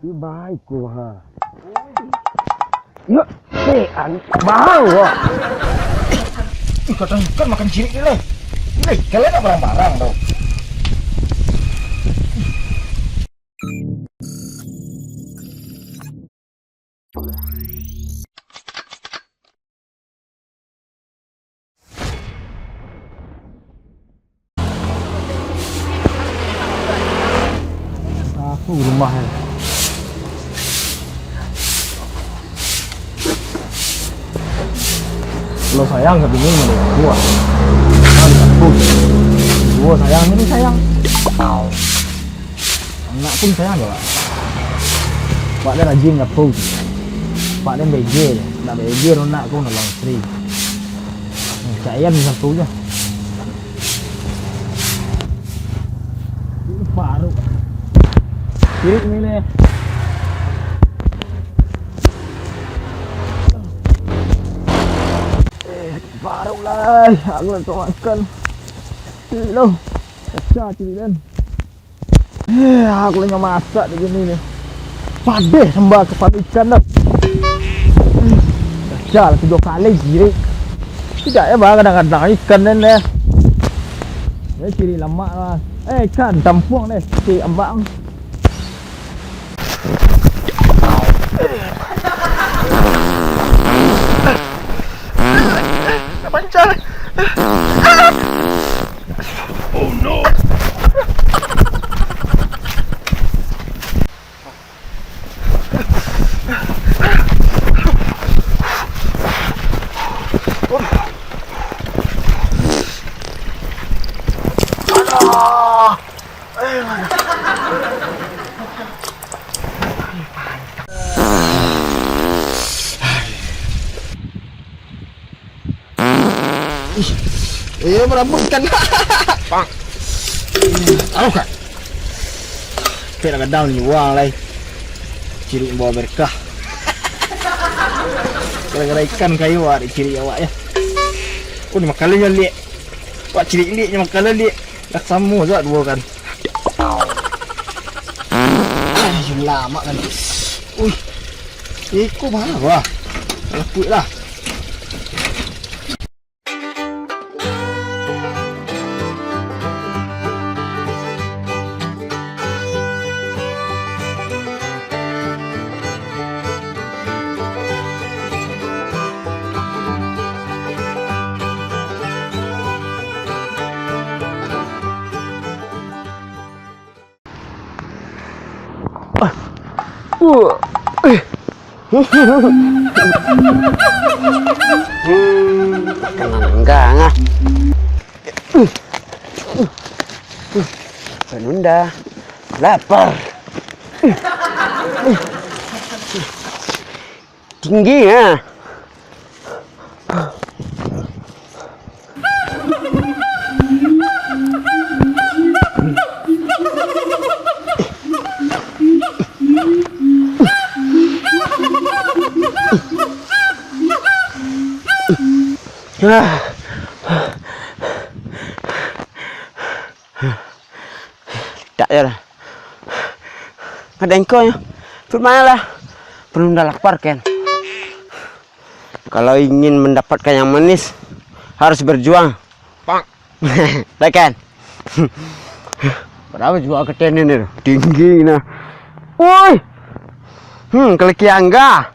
baik gua ha. Ya, mahal gua. Kadang kan makan cilik ni. Ini kalian tak barang-barang tau. Aku rumah ya. Kalau sayang kepingin mau gua. Gua sayang ini sayang. Anak pun sayang gak? Pak dia rajin ngapus. Pak dia BG, nak BG nak aku nak langsri. Sayang di satu je. Ini baru. Kirik ni le. Baru lah, aku nak makan. Loh, pecah cili kan. Aku lagi masak di sini ni. Padah sembah kepala ikan dah. Pecah lah 3 kali kirik. Tidak ya bah kadang-kadang ikan ni deh. Ini ciri lama lah. Ikan tampuang deh, ciri ambang. Pancar. Oh no. Merambutkan. Bang. Tahu kan? Kita kadang ni uang lai. Ciri bawa berkah. Gara-gara ikan kayu awak ciri awak ya. Aku ni makalnya liek. Wak ciri lieknya makalnya liek. Dak samu zat dua kan. Lama kan. Ui. Iko mana wah. Lapuk lah. Enggak ngah. Penunda lapar. Tinggi ya. Tak ya lah. Ada engkau ya. Firman lah. Penunda lapar kan. Kalau ingin mendapatkan yang manis harus berjuang. Pak. Tekan. Berapa juga keten ini tinggi nah. Woi. Keliki angga.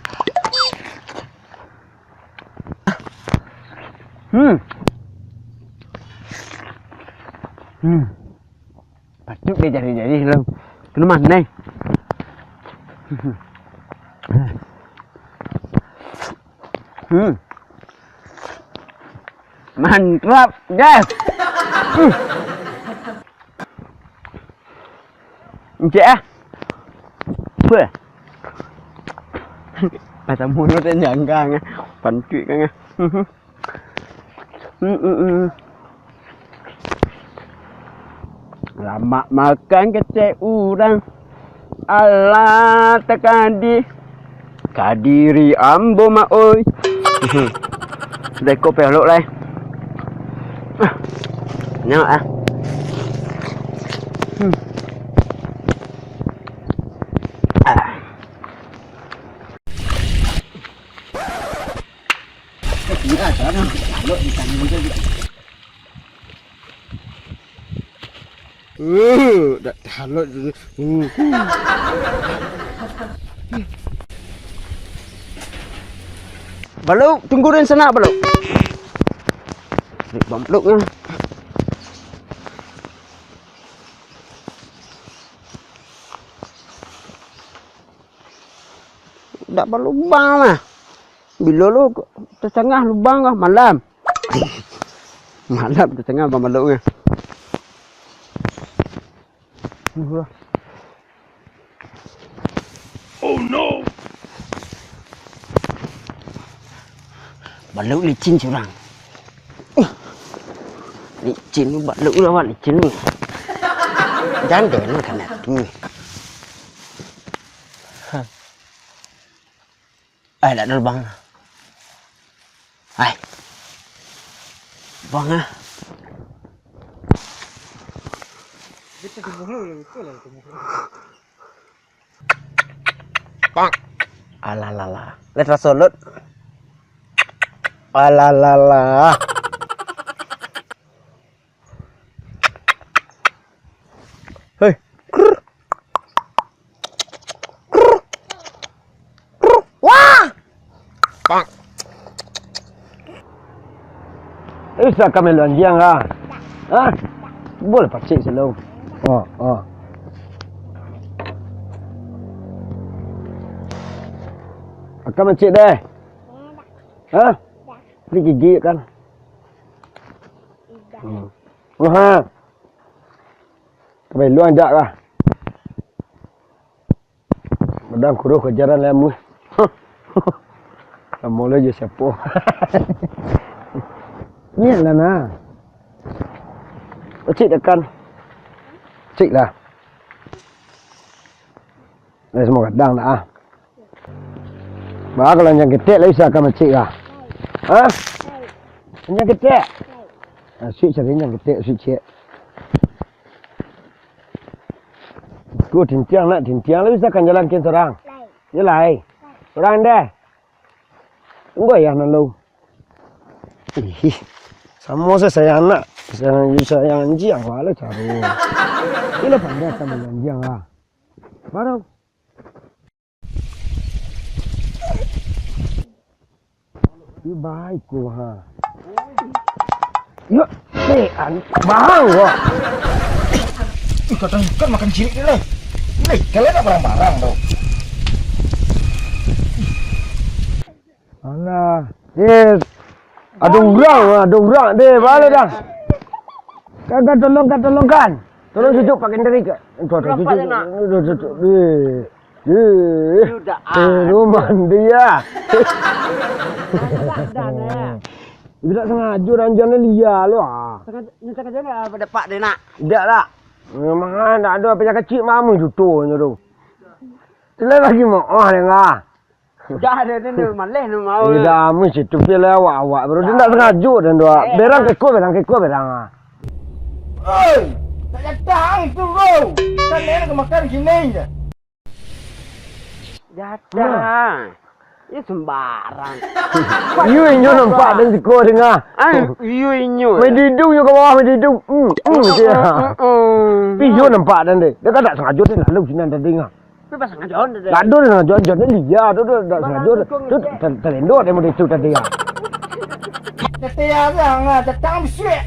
Patut dia jadi lo. Kena mana? Mantap, guys. Encik ah. Apa? Macam mulut dia janggang ah. Pancut kan ah. Lama makan kecek urang. Allah tekadi. Kadiri ambo ma oi. Sudah kau pelok lah. Nyok ah. Ah. Dah halot. Baluk, tunggu di sana baluk. Ni baluknya. Tak perlu lubang mah. Bila lu tertengah lubang lah malam. Malam tertengah bang baluknya. Oh no. Baluk licin curang. Licin lu baluk lawan licin lu. Jangan deh kan tu. Ai đã được băng. Ai. Băng á. Bang. Alalala. Let ra solut. Alalala. Hei. Wah! Bang. Isa kami lonjang ah. Ah. Boleh pacik selalu. Oh. Akan mencik deh. Hah? Ini gigi kan? Ha. Kami luang jak lah. Madam kuruh kejaran lemu. Kamu le je siapa? Ni lah nah. Cik tekan. Cik lah. Ini semua kadang dah. Bah kalau yang ketek lah bisa kamu cik lah. Hah? Yang ketek? Sweet cari yang ketek sweet cik. Ku tintiang lah tintiang lah bisa kan jalan ke orang. Ya lah. Orang deh. Tunggu ya nalu. Sama saya anak. Saya anjing wala caro. Ila pandai sama anjing ah. Baru. Baik ku ha. Yo, bahang gua. Kata kan makan cilik ni lah. Ni kalian nak barang-barang tau. Alah. Yes. Ada orang deh, balik dah. Kagak tolong kan. Tolong cucuk pakai dari ke. Cucuk. Rumah dia. Tidak sengaja ranjangnya liar lu ah. Sengaja ni pada pak dia nak. Tidak tak. Memang tak ada apa yang kecil mamu tutunya tu. Selain lagi mau dengar. Dah ada ni malih ni mau. Tidak mesti tu pilih awak baru dia tak sengaja dan doa. Berang kekor berang ah. Oi, tak datang tu bro. Kan nak makan sini je. Jatah. Ini sembarang. You inyo nampak dan sekolah dengar. You inyo. Medidung you ke bawah medidung. Dia. Pi you nampak dan dia. Dia tak sengaja dia lalu sini dan dengar. Tapi pas sengaja dia. Tak ada sengaja dia liar tu tak sengaja. Tu terlendor dia mau itu tadi ah. Datang orang datang mesti.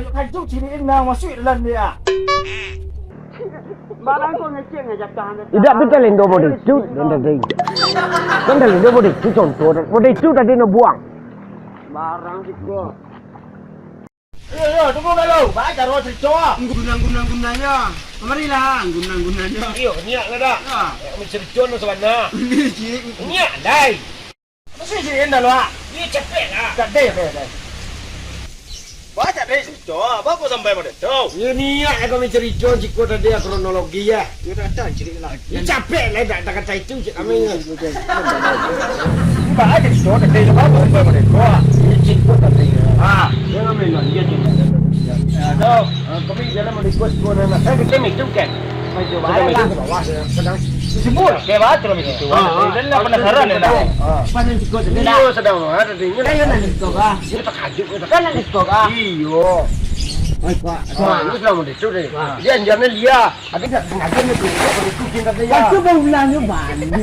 Kajuk cilik nang masuk dalam dia. Barang kau ngecek ngejatah. Tidak betul terlendor mau itu dan tadi. Kan terlendor mau itu contoh. Mau itu tadi nak buang. Barang siko. Yo, tunggu dulu. Baik caro cerita. Gunang-gunanya. Marilah gunang-gunanya. Yo, niat lah dah. Mencerita nak sana. Niat dai. Mesti cilik dah lu ah. Ni cepet lah. Tak ada. Baca deh cerita. Apa sampai pada tu? You niat aku mencerita jika tadi kronologi ya. You datang cilik lah. You capek lah tak kata itu cik kami. Baca cerita tadi apa sampai pada tu? You cerita tadi. Jangan main dia je. Aduh, kami jalan mau request kau nak. Kita ni tu kan. Sedang ke bawah, sedang disebut kayak batu lah begitu. Dan penasaran ya dah. Panen sikot itu Iya sedang ada dingin. Kayo na sikot ka. Ini tak kajuk kita. Kan na sikot ka. Iyo. Ay pa. Wah, ini selama itu deh. Dia anjarnya dia. Tapi tak sengaja nih tuh. Kalau itu cinta dia. Pagko ba ulan yung bandi?